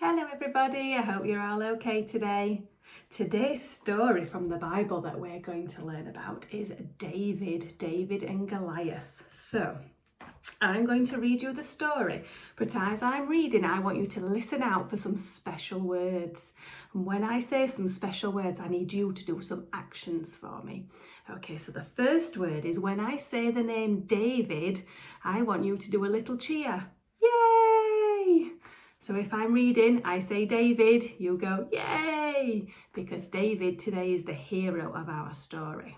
Hello everybody, I hope you're all okay today. Today's story from the Bible that we're going to learn about is David and Goliath. So, I'm going to read you the story, but as I'm reading, I want you to listen out for some special words. And when I say some special words, I need you to do some actions for me. Okay, so the first word is when I say the name David, I want you to do a little cheer. Yay! So if I'm reading, I say David, you go, yay! Because David today is the hero of our story.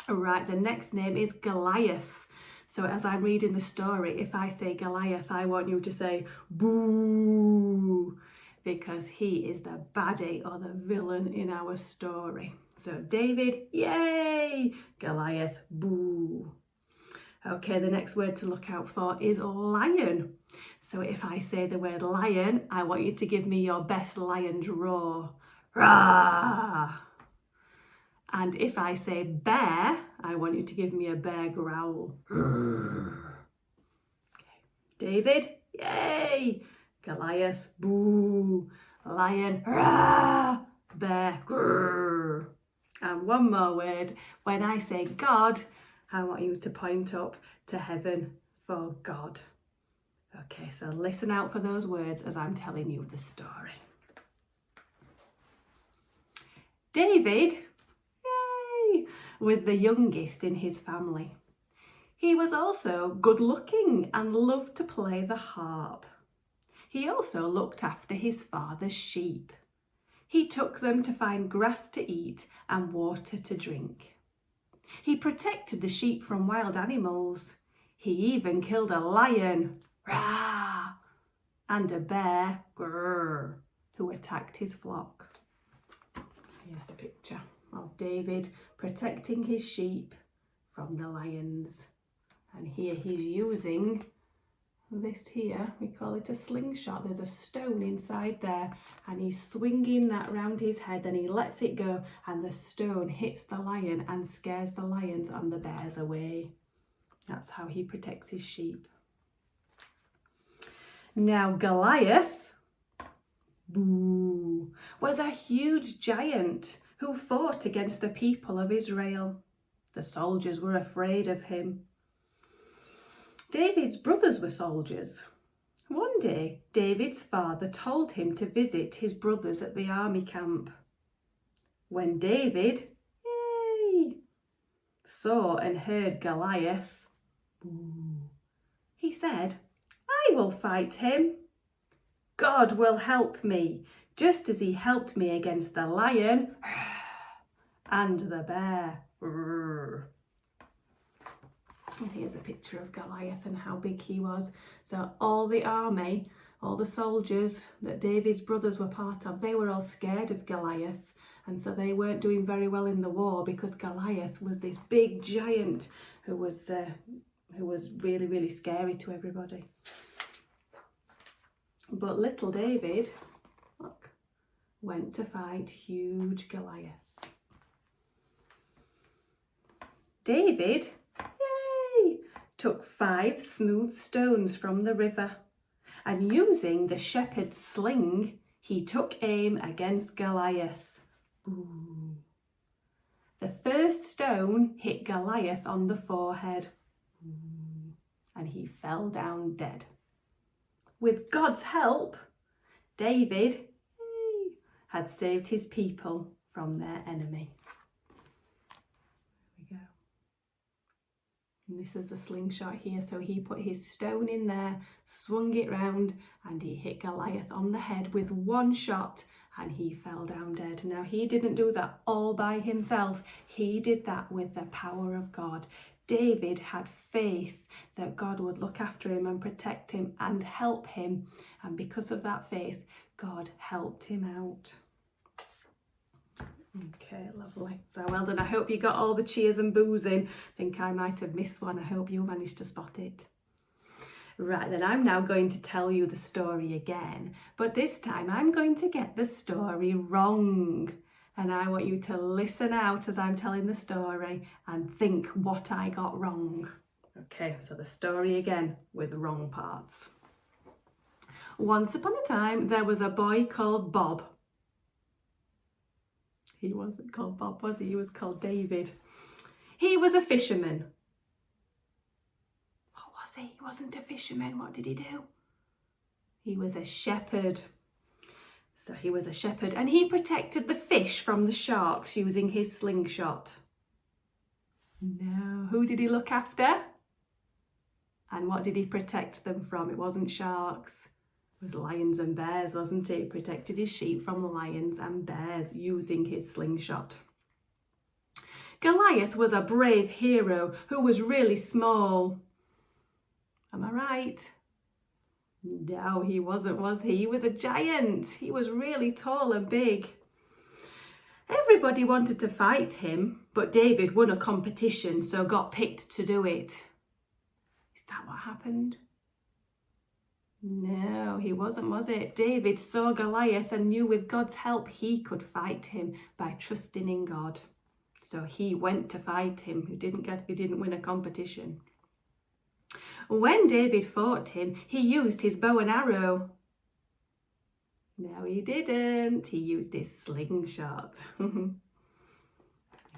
All right, the next name is Goliath. So as I'm reading the story, if I say Goliath, I want you to say boo, because he is the baddie or the villain in our story. So David, yay! Goliath, boo. Okay, the next word to look out for is lion. So if I say the word lion, I want you to give me your best lion's roar. Rah! And if I say bear, I want you to give me a bear growl. Okay. David, yay! Goliath, boo! Lion, rah! Bear, grrr! And one more word. When I say God, I want you to point up to heaven for God. Okay, so listen out for those words as I'm telling you the story. David, yay, was the youngest in his family. He was also good looking and loved to play the harp. He also looked after his father's sheep. He took them to find grass to eat and water to drink. He protected the sheep from wild animals. He even killed a lion, rah, and a bear, grrr, who attacked his flock. Here's the picture of David protecting his sheep from the lions. And here he's using this here, we call it a slingshot. There's a stone inside there and he's swinging that round his head and he lets it go and the stone hits the lion and scares the lions and the bears away. That's how he protects his sheep. Now Goliath, boo, was a huge giant who fought against the people of Israel. The soldiers were afraid of him. David's brothers were soldiers. One day, David's father told him to visit his brothers at the army camp. When David, yay, saw and heard Goliath, boo, he said, I will fight him. God will help me, just as he helped me against the lion and the bear. And here's a picture of Goliath and how big he was. So all the army, all the soldiers that David's brothers were part of, they were all scared of Goliath. And so they weren't doing very well in the war because Goliath was this big giant who was really, really scary to everybody. But little David, look, went to fight huge Goliath. David, took 5 smooth stones from the river and using the shepherd's sling, he took aim against Goliath. Ooh. The first stone hit Goliath on the forehead and he fell down dead. With God's help, David had saved his people from their enemy. And this is the slingshot here. So he put his stone in there, swung it round, and he hit Goliath on the head with one shot, and he fell down dead. Now, he didn't do that all by himself. He did that with the power of God. David had faith that God would look after him and protect him and help him. And because of that faith, God helped him out. Okay, lovely. So well done. I hope you got all the cheers and boos in. I think I might have missed one. I hope you managed to spot it. Right, then I'm now going to tell you the story again. But this time I'm going to get the story wrong. And I want you to listen out as I'm telling the story and think what I got wrong. Okay, so the story again with wrong parts. Once upon a time, there was a boy called Bob. He wasn't called Bob, was he? He was called David. He was a fisherman. What was he? He wasn't a fisherman. What did he do? He was a shepherd. So he was a shepherd, and he protected the fish from the sharks using his slingshot. No, who did he look after? And what did he protect them from? It wasn't sharks. It was lions and bears, wasn't it? He protected his sheep from lions and bears using his slingshot. Goliath was a brave hero who was really small. Am I right? No, he wasn't, was he? He was a giant. He was really tall and big. Everybody wanted to fight him, but David won a competition, so got picked to do it. Is that what happened? No, he wasn't, was it? David saw Goliath and knew with God's help he could fight him by trusting in God. So he went to fight him. He didn't win a competition. When David fought him, he used his bow and arrow. No, he didn't. He used his slingshot.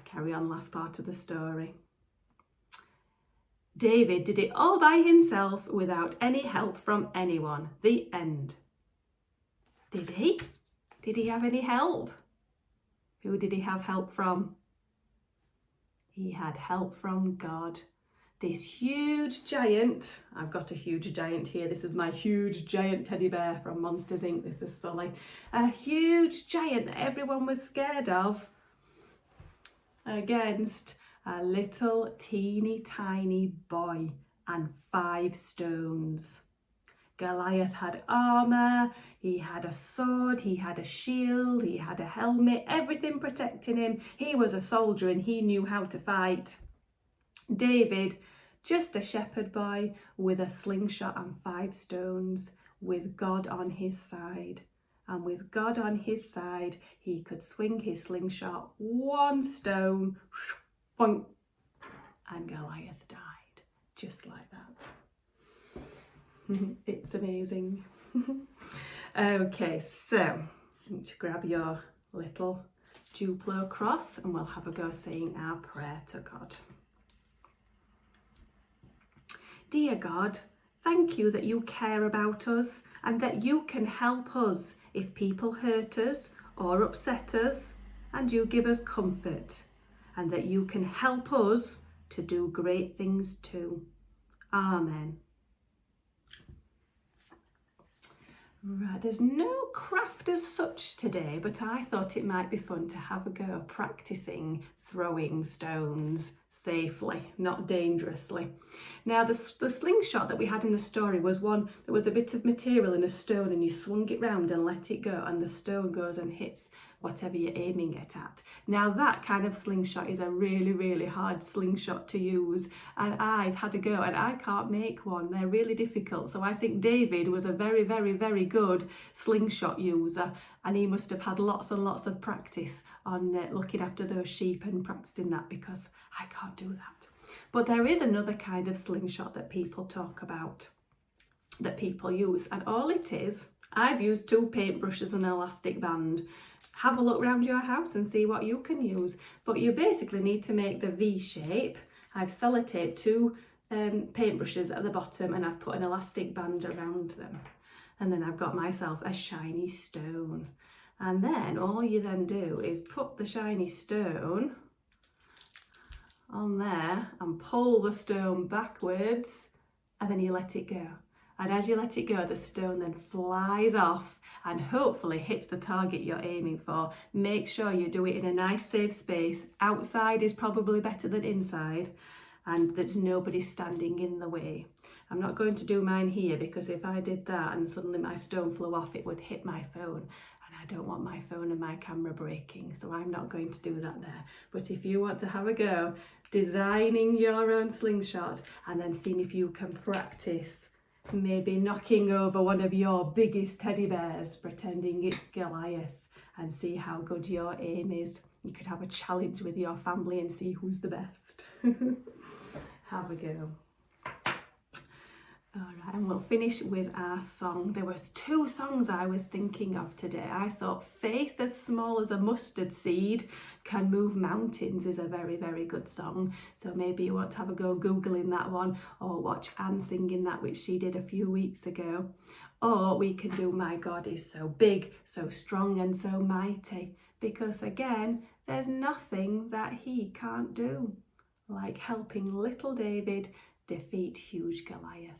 Carry on, last part of the story. David did it all by himself without any help from anyone. The end. Did he? Did he have any help? Who did he have help from? He had help from God. This huge giant, I've got a huge giant here. This is my huge giant teddy bear from Monsters Inc. This is Sully. A huge giant that everyone was scared of against a little teeny tiny boy and 5 stones. Goliath had armour, he had a sword, he had a shield, he had a helmet, everything protecting him. He was a soldier and he knew how to fight. David, just a shepherd boy with a slingshot and 5 stones, with God on his side. And with God on his side, he could swing his slingshot 1 stone, boink, and Goliath died, just like that. It's amazing. Okay, so grab your little Duplo cross and we'll have a go saying our prayer to God. Dear God, thank you that you care about us and that you can help us if people hurt us or upset us, and you give us comfort, and that you can help us to do great things too. Amen. Right, there's no craft as such today, but I thought it might be fun to have a go practicing throwing stones safely, not dangerously. Now the slingshot that we had in the story was one that was a bit of material in a stone and you swung it round and let it go and the stone goes and hits whatever you're aiming it at. Now that kind of slingshot is a really, really hard slingshot to use, and I've had a go and I can't make one. They're really difficult. So I think David was a very, very, very good slingshot user, and he must have had lots and lots of practice on looking after those sheep and practicing that, because I can't do that. But there is another kind of slingshot that people talk about, that people use, and all it is, I've used 2 paintbrushes and an elastic band. Have a look around your house and see what you can use. But you basically need to make the V shape. I've sellotaped 2 paintbrushes at the bottom and I've put an elastic band around them. And then I've got myself a shiny stone. And then all you then do is put the shiny stone on there and pull the stone backwards, and then you let it go. And as you let it go, the stone then flies off and hopefully hits the target you're aiming for. Make sure you do it in a nice safe space. Outside is probably better than inside, and there's nobody standing in the way. I'm not going to do mine here, because if I did that and suddenly my stone flew off, it would hit my phone, and I don't want my phone and my camera breaking, so I'm not going to do that there. But if you want to have a go designing your own slingshot and then seeing if you can practice maybe knocking over one of your biggest teddy bears, pretending it's Goliath, and see how good your aim is. You could have a challenge with your family and see who's the best. Have a go. All right, and we'll finish with our song. There was 2 songs I was thinking of today. I thought Faith as Small as a Mustard Seed Can Move Mountains is a very, very good song. So maybe you want to have a go Googling that one, or watch Anne singing that, which she did a few weeks ago. Or we can do My God is So Big, So Strong and So Mighty, because again, there's nothing that he can't do, like helping little David defeat huge Goliath.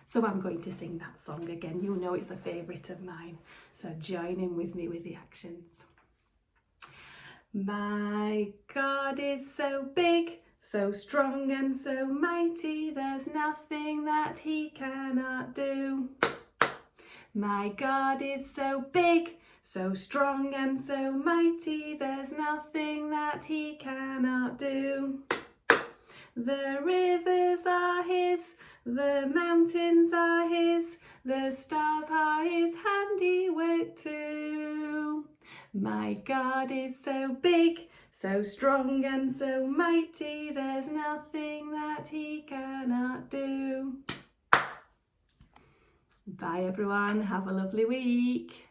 So I'm going to sing that song again. You know it's a favourite of mine. So join in with me with the actions. My God is so big, so strong and so mighty, there's nothing that he cannot do. My God is so big, so strong and so mighty, there's nothing that he cannot do. The rivers are his, the mountains are his, the stars are his handiwork too. My God is so big, so strong and so mighty, there's nothing that he cannot do. Bye everyone, have a lovely week.